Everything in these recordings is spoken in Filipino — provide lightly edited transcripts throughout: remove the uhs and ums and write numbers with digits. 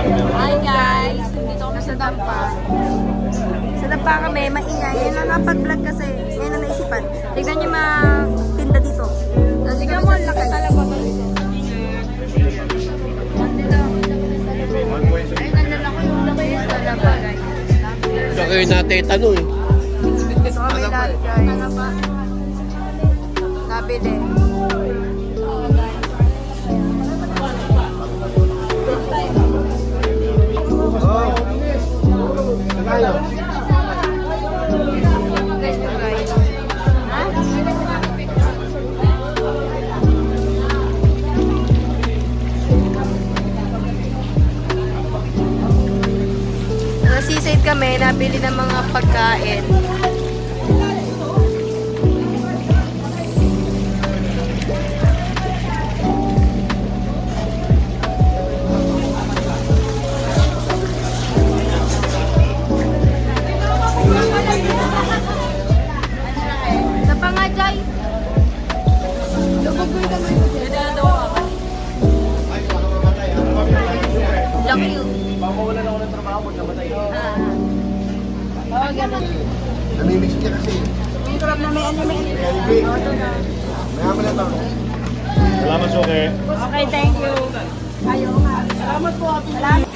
Hi guys! Dito kami sa Dampa. Sa Dampa kami, maingay. Ngayon lang napag-vlog kasi. Ngayon lang naisipan. Tignan niyo mga tinda dito. Tignan mo, laki talaga ba ito? Ay, nandala ko yung laki is talaga guys. Sa kayo natin tanong eh. Dito kami lahat guys. Nabili. Seaside kami, nabili ng mga pagkain. Sa pangajay. Lubog ko yung kamay mo dyan. Laki yun. Mawawalan ako ng trabaho pag namatay. Oo, gano'n. Namimix niya kasi. Ang sarap na may anime. Mayaman na ito. Salamat, Soke. Okay, thank you. Ayaw nga. Salamat po. Salamat.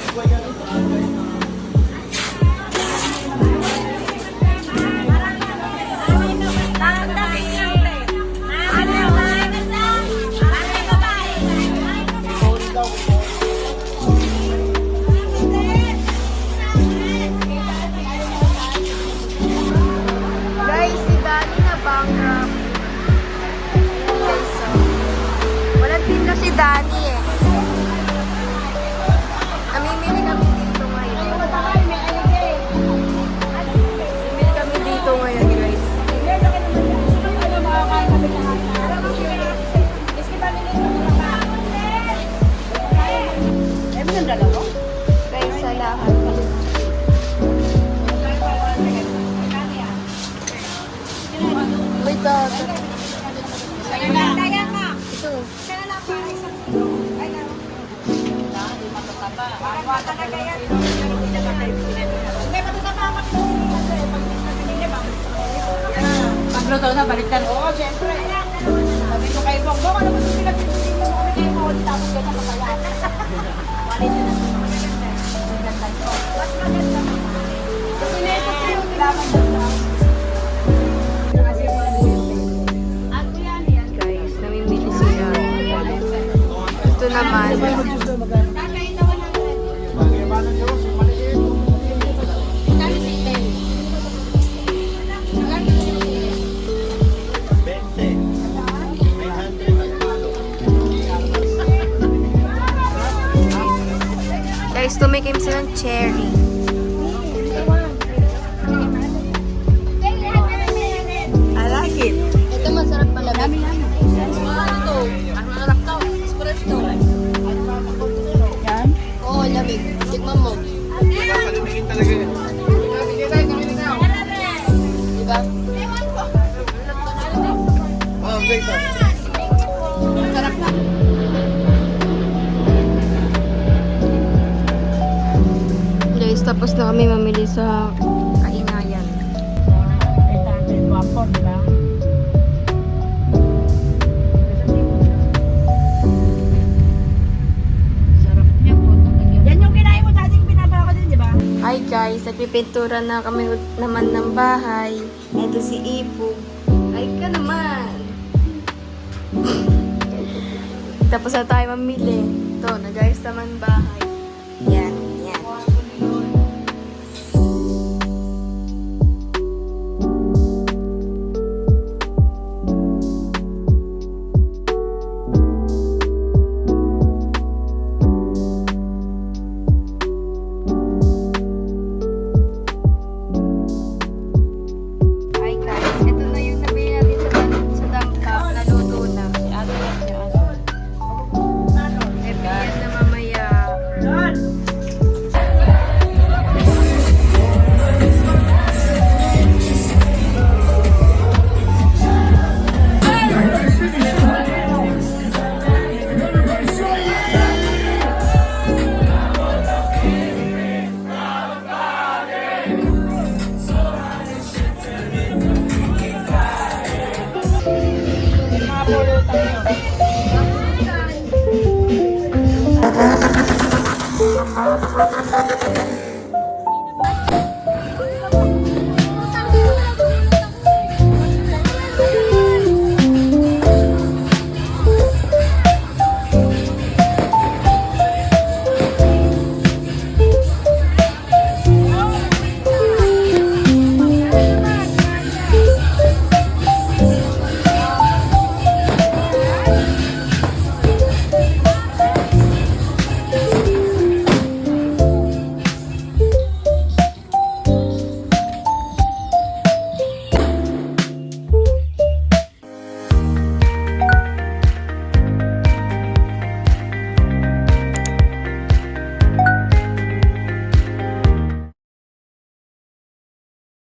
Guys, si Danny na bankrupt. Guys, so, walang tinda si Danny eh. Namimili kami dito ngayon. Namimili kami dito ngayon, guys. Guys, sa lahat. Wait, ito. Pagluto na, baliktad. Oo, siyempre. Sabi ko kay Bongbong, ano ba ito pinag-ibigin mo kami kayo mo? Tapos ka na kapala. Walit na natin mga ganda. Ganda ko. Mas maganda. Kasi na ito po yung laman doon. Guys, namimili sila. Ito naman. Guys, tumikim silang cherry. I like it. Ito masarap pala. Dami. Ito, ang harap to. Espresso. Yan? Oo, lamig. Tikman mo. Palimigin talaga yan. Diba? Oh, great. Sarap na. Guys, tapos na kami mamili sa kaingayan. Guwapo, diba? Sarap niya po. Yan yung kinain mo dating pinabara ko din, diba? Hi guys, nagpipintura na kami naman ng bahay. Ito si Ipo. Ay ka naman. Tapos na tayo mamili. Ito, nag-ayos naman bahay. Yan, yan. Hi guys, ito na yung nabili natin sa dampa. Naluto na. Si ate na siya. Epiyan na mamaya.